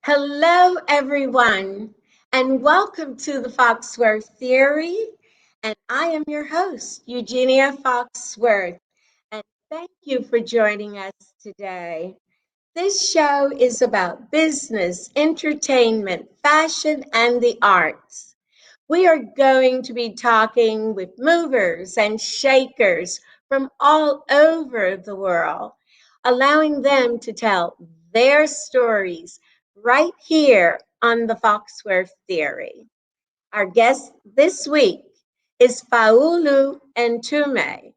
Hello, everyone, and welcome to the Foxworth Theory. And I am your host, Eugenia Foxworth. And thank you for joining us today. This show is about business, entertainment, fashion, and the arts. We are going to be talking with movers and shakers from all over the world, allowing them to tell their stories right here on the Foxworth Theory. Our guest this week is Faulu Mtume,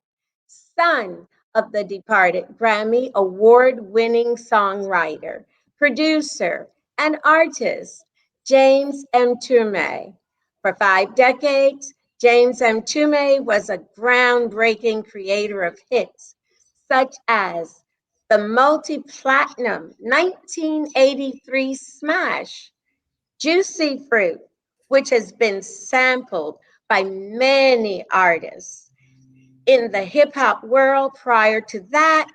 son of the departed Grammy award-winning songwriter, producer, and artist James Mtume. For 5 decades, James Mtume was a groundbreaking creator of hits such as the multi-platinum 1983 smash Juicy Fruit, which has been sampled by many artists. In the hip hop world prior to that,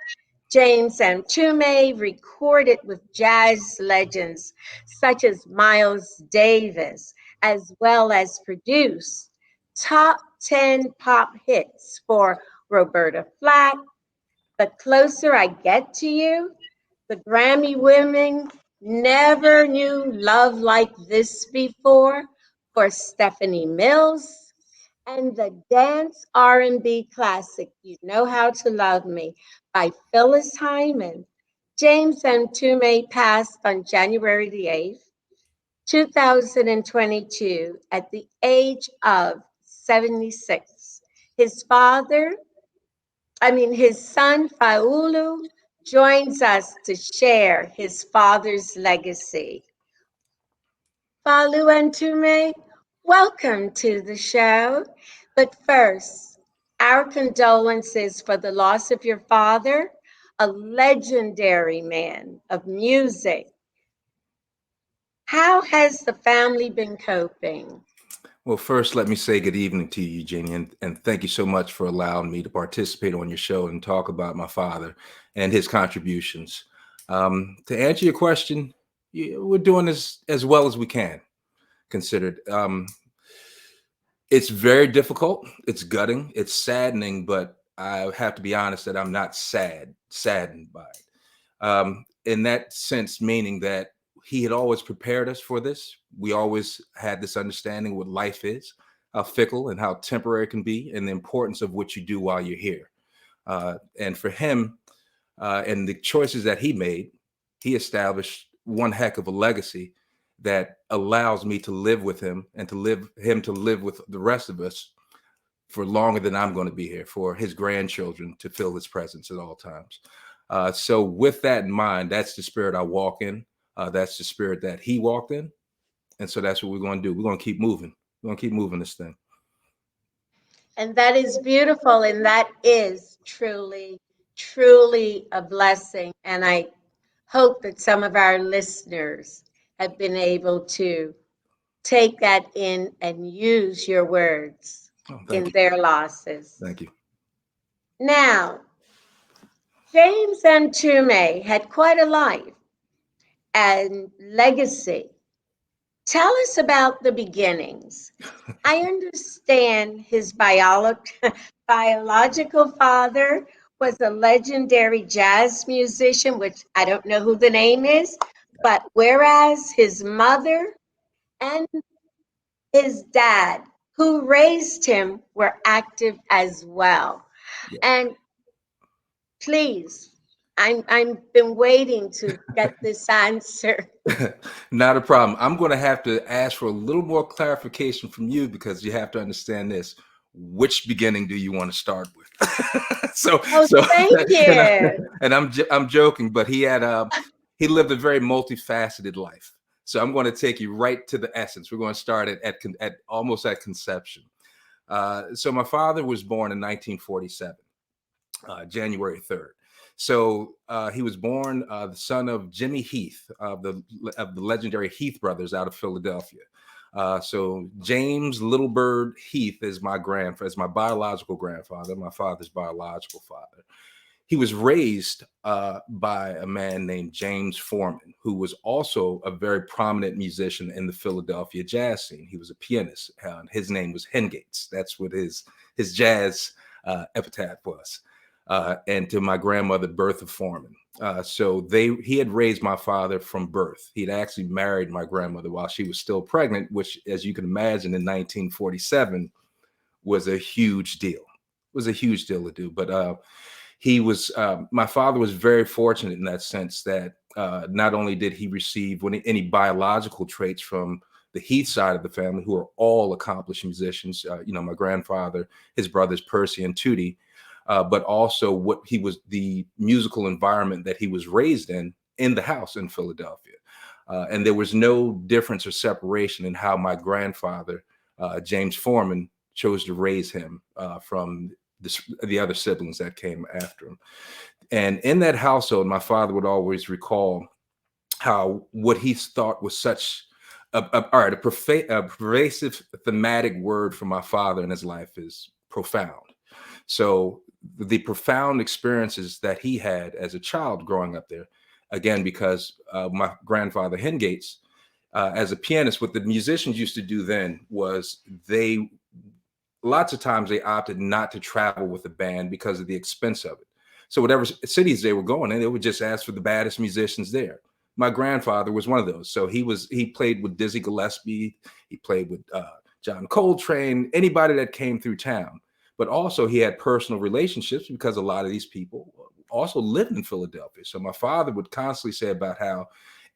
James Mtume recorded with jazz legends such as Miles Davis, as well as produced top 10 pop hits for Roberta Flack, The Closer I Get to You, the Grammy winning Never Knew Love Like This Before for Stephanie Mills, and the dance R&B classic You Know How to Love Me by Phyllis Hyman. James Mtume passed on January the 8th, 2022 at the age of 76. His father, his son Faulu joins us to share his father's legacy. Faulu Mtume, welcome to the show. But first, our condolences for the loss of your father, a legendary man of music. How has the family been coping? Well, first, let me say good evening to you, Eugenia, and thank you so much for allowing me to participate on your show and talk about my father and his contributions. To answer your question, we're doing this as well as we can, considered. It's very difficult. It's gutting. It's saddening, but I have to be honest that I'm not saddened by it. In that sense, meaning that he had always prepared us for this. We always had this understanding what life is, how fickle and how temporary it can be, and the importance of what you do while you're here. And for him, and the choices that he made, he established one heck of a legacy that allows me to live with him and to live with the rest of us for longer than I'm going to be here, for his grandchildren to feel his presence at all times. So with that in mind, that's the spirit I walk in. That's the spirit that he walked in. And so that's what we're going to do. We're going to keep moving. We're going to keep moving this thing. And that is beautiful, and that is truly, truly a blessing. And I hope that some of our listeners have been able to take that in and use your words in Thank you. their losses. Thank you. Now, James Mtume had quite a life and legacy. Tell us about the beginnings. I understand his biological father was a legendary jazz musician, which I don't know who the name is, but whereas his mother and his dad, who raised him, were active as well. Yeah. And please, I'm been waiting to get this answer. Not a problem. I'm going to have to ask for a little more clarification from you because you have to understand this. Which beginning do you want to start with? Oh, thank and, you. I'm joking, but he lived a very multifaceted life. So I'm going to take you right to the essence. We're going to start at almost at conception. So my father was born in 1947, January 3rd. So he was born the son of Jimmy Heath of the legendary Heath brothers out of Philadelphia. So James Little Bird Heath is my biological grandfather, my father's biological father. he was raised by a man named James Foreman, who was also a very prominent musician in the Philadelphia jazz scene. He was a pianist. His name was Hengates. That's what his jazz epitaph was. And to my grandmother, Bertha Foreman. So he had raised my father from birth. He'd actually married my grandmother while she was still pregnant, which, as you can imagine, in 1947 was a huge deal. It was a huge deal to do. But my father was very fortunate in that sense that not only did he receive any biological traits from the Heath side of the family, who are all accomplished musicians, my grandfather, his brothers Percy and Tootie, but also the musical environment that he was raised in the house in Philadelphia. And there was no difference or separation in how my grandfather, James Foreman, chose to raise him from the other siblings that came after him. And in that household, my father would always recall how what he thought was such a pervasive thematic word for my father in his life is profound. So the profound experiences that he had as a child growing up there, again, because my grandfather Hengates, as a pianist, what the musicians used to do then was lots of times they opted not to travel with the band because of the expense of it. So whatever cities they were going in, they would just ask for the baddest musicians there. My grandfather was one of those. So he played with Dizzy Gillespie. He played with John Coltrane, anybody that came through town. But also he had personal relationships because a lot of these people also lived in Philadelphia. So my father would constantly say about how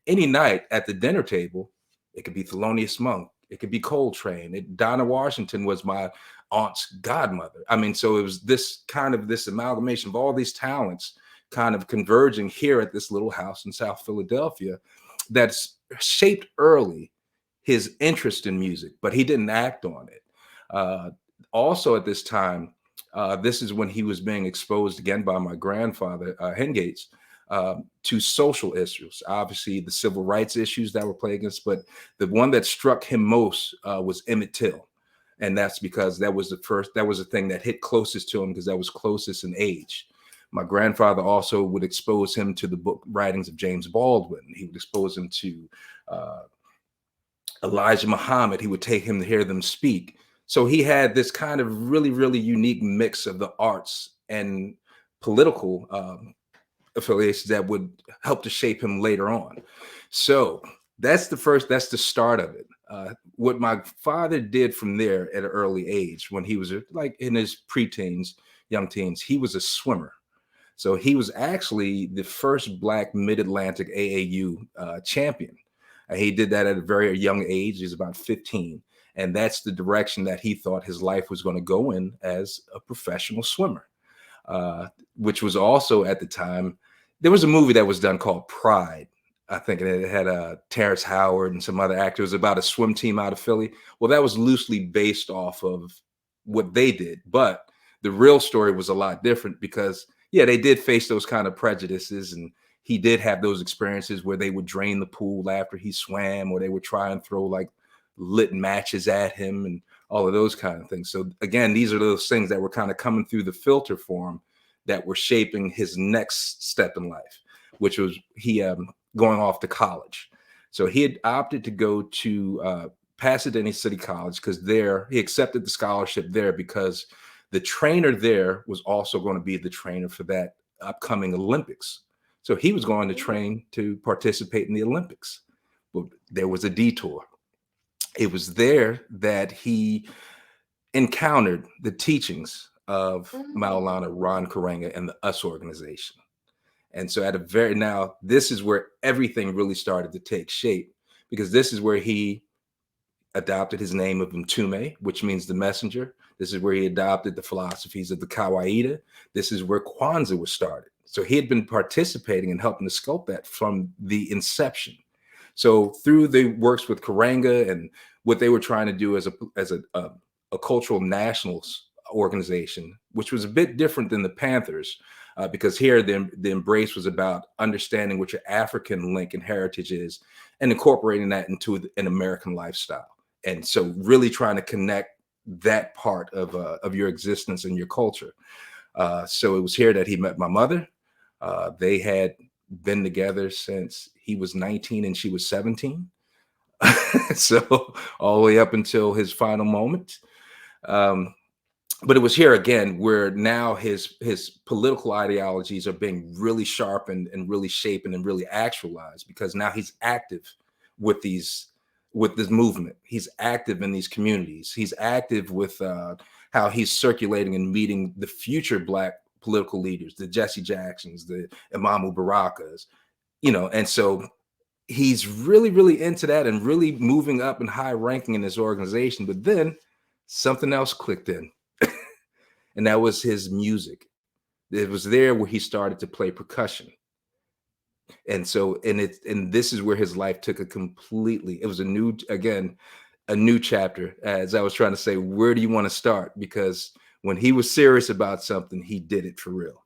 any night at the dinner table, it could be Thelonious Monk, it could be Coltrane. Donna Washington was my aunt's godmother. I mean, so it was this amalgamation of all these talents kind of converging here at this little house in South Philadelphia that's shaped early his interest in music, but he didn't act on it. Also at this time, this is when he was being exposed again by my grandfather, Hengates, to social issues, obviously the civil rights issues that were plaguing us, but the one that struck him most was Emmett Till. And that's because that was the thing that hit closest to him because that was closest in age. My grandfather also would expose him to the book writings of James Baldwin. He would expose him to Elijah Muhammad. He would take him to hear them speak. So he had this kind of really, really unique mix of the arts and political affiliations that would help to shape him later on. So that's the start of it. What my father did from there at an early age, when he was like in his preteens, young teens, he was a swimmer. So he was actually the first Black Mid-Atlantic AAU champion. He did that at a very young age. He was about 15. And that's the direction that he thought his life was going to go in as a professional swimmer, which was also at the time, there was a movie that was done called Pride. I think it had Terrence Howard and some other actors about a swim team out of Philly. Well, that was loosely based off of what they did. But the real story was a lot different because, yeah, they did face those kind of prejudices. And he did have those experiences where they would drain the pool after he swam, or they would try and throw like lit matches at him and all of those kind of things. So again, these are those things that were kind of coming through the filter for him that were shaping his next step in life, which was going off to college. So he had opted to go to Pasadena City College because there he accepted the scholarship there because the trainer there was also going to be the trainer for that upcoming Olympics. So he was going to train to participate in the Olympics. But there was a detour. It was there that he encountered the teachings of Maulana Ron Karenga and the US organization. And so this is where everything really started to take shape, because this is where he adopted his name of Mtume, which means the messenger. This is where he adopted the philosophies of the Kawaida. This is where Kwanzaa was started. So he had been participating and helping to sculpt that from the inception. So through the works with Karenga and what they were trying to do as a cultural nationals organization, which was a bit different than the Panthers, because here the embrace was about understanding what your African link and heritage is and incorporating that into an American lifestyle. And so really trying to connect that part of your existence and your culture. So it was here that he met my mother. They had been together since he was 19 and she was 17. So all the way up until his final moment. Um, but it was here again where now his political ideologies are being really sharpened and really shaped and really actualized, because now he's active with these with this movement. He's active in these communities. He's active with how he's circulating and meeting the future Black political leaders, the Jesse Jacksons, the Imamu Barakas, and so he's really, really into that and really moving up and high ranking in his organization. But then something else clicked in, and that was his music. It was there where he started to play percussion. And so, and this is where his life took a completely, it was a new chapter. As I was trying to say, where do you want to start? Because when he was serious about something, he did it for real.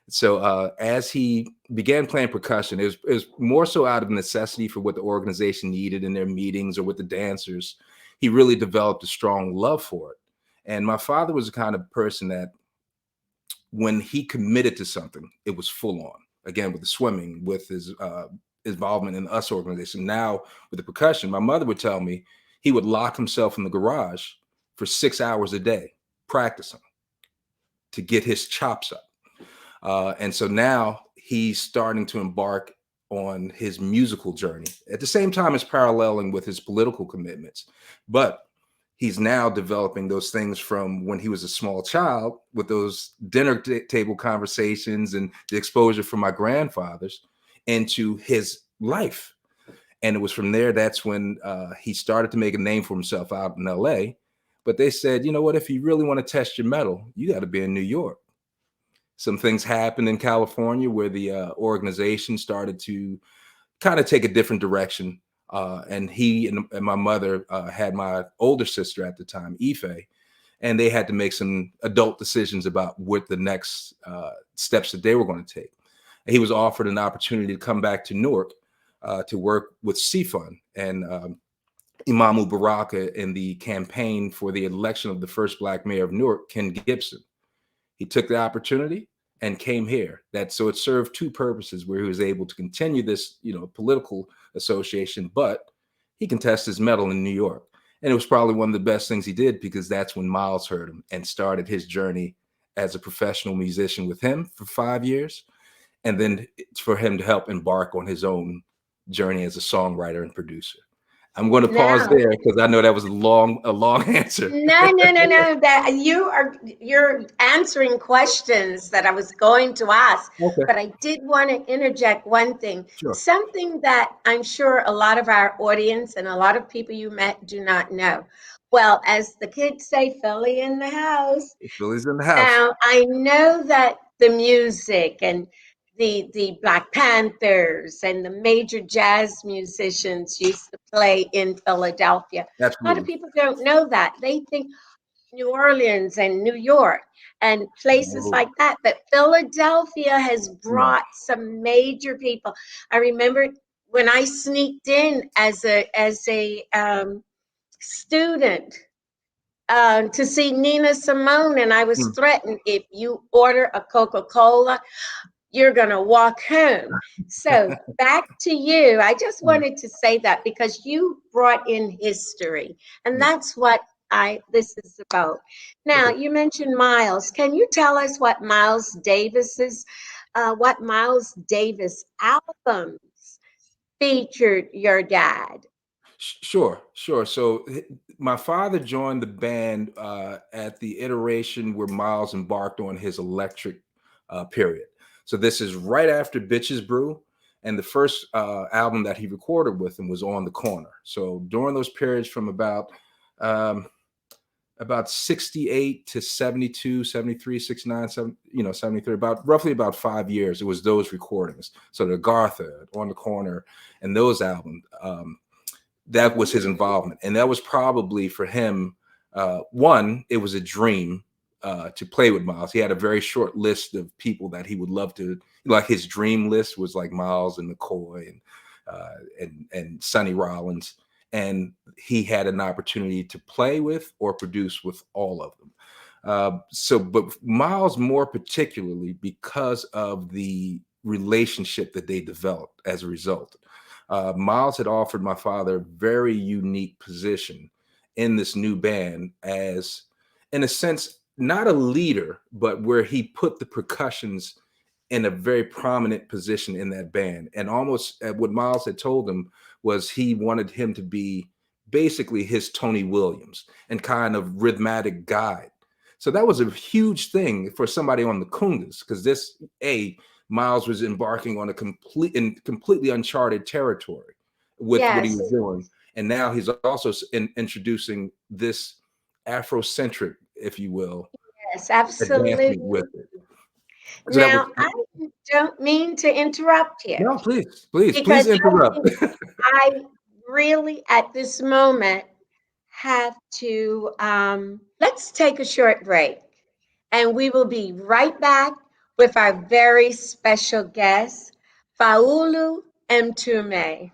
So as he began playing percussion, it was more so out of necessity for what the organization needed in their meetings or with the dancers. He really developed a strong love for it. And my father was the kind of person that when he committed to something, it was full on. Again, with the swimming, with his involvement in the US organization. Now with the percussion, my mother would tell me he would lock himself in the garage for 6 hours a day practicing to get his chops up. And so now he's starting to embark on his musical journey at the same time as paralleling with his political commitments. But he's now developing those things from when he was a small child with those dinner table conversations and the exposure from my grandfathers into his life. And it was from there, that's when he started to make a name for himself out in LA. But they said, you know what, if you really want to test your mettle, you got to be in New York. Some things happened in California where the organization started to kind of take a different direction. And he and my mother had my older sister at the time, Ife, and they had to make some adult decisions about what the next steps that they were going to take. And he was offered an opportunity to come back to Newark to work with CFUN and Imamu Baraka in the campaign for the election of the first Black mayor of Newark, Ken Gibson. He took the opportunity and came here. So it served two purposes, where he was able to continue this, political association, but he can test his mettle in New York. And it was probably one of the best things he did, because that's when Miles heard him and started his journey as a professional musician with him for 5 years. And then for him to help embark on his own journey as a songwriter and producer. I'm going to pause Now, there because I know that was a long answer. no. That you're answering questions that I was going to ask, Okay, but I did want to interject one thing. sure. Something that I'm sure a lot of our audience and a lot of people you met do not know. Well, as the kids say, Philly in the house. Billy's in the house. Now, I know that the music and the Black Panthers and the major jazz musicians used to play in Philadelphia. A lot of Absolutely. people don't know that. They think New Orleans and New York and places No, like that. But Philadelphia has no. brought some major people. I remember when I sneaked in as a student to see Nina Simone, and I was Mm, threatened, if you order a Coca-Cola, you're going to walk home. So back to you. I just mm, wanted to say that because you brought in history, and yeah. that's what I this is about. Now, Okay. you mentioned Miles. Can you tell us what Miles Davis albums featured your dad? Sure, sure. So my father joined the band at the iteration where Miles embarked on his electric period. So this is right after Bitches Brew, and the first album that he recorded with him was On the Corner. So during those periods from um, about 68 to 72, 73, 69, 73, about roughly about 5 years, it was those recordings. So the Gartha, On the Corner, and those albums. That was his involvement, and that was probably for him. One, it was a dream to play with Miles. He had a very short list of people that he would love to. Like his dream list was like Miles and McCoy and Sonny Rollins, and he had an opportunity to play with or produce with all of them. But Miles more particularly because of the relationship that they developed as a result. Miles had offered my father a very unique position in this new band as, in a sense, not a leader, but where he put the percussions in a very prominent position in that band. And almost what Miles had told him was he wanted him to be basically his Tony Williams and kind of rhythmic guide. So that was a huge thing for somebody on the Kungas, because Miles was embarking on a completely uncharted territory with what he Yes, was doing. And now he's also introducing this Afrocentric, if you will, yes, absolutely. advancement with it. So that was Now, I don't mean to interrupt you no, please because interrupt. I really, at this moment, have to let's take a short break, and we will be right back with our very special guest, Faulu Mtume.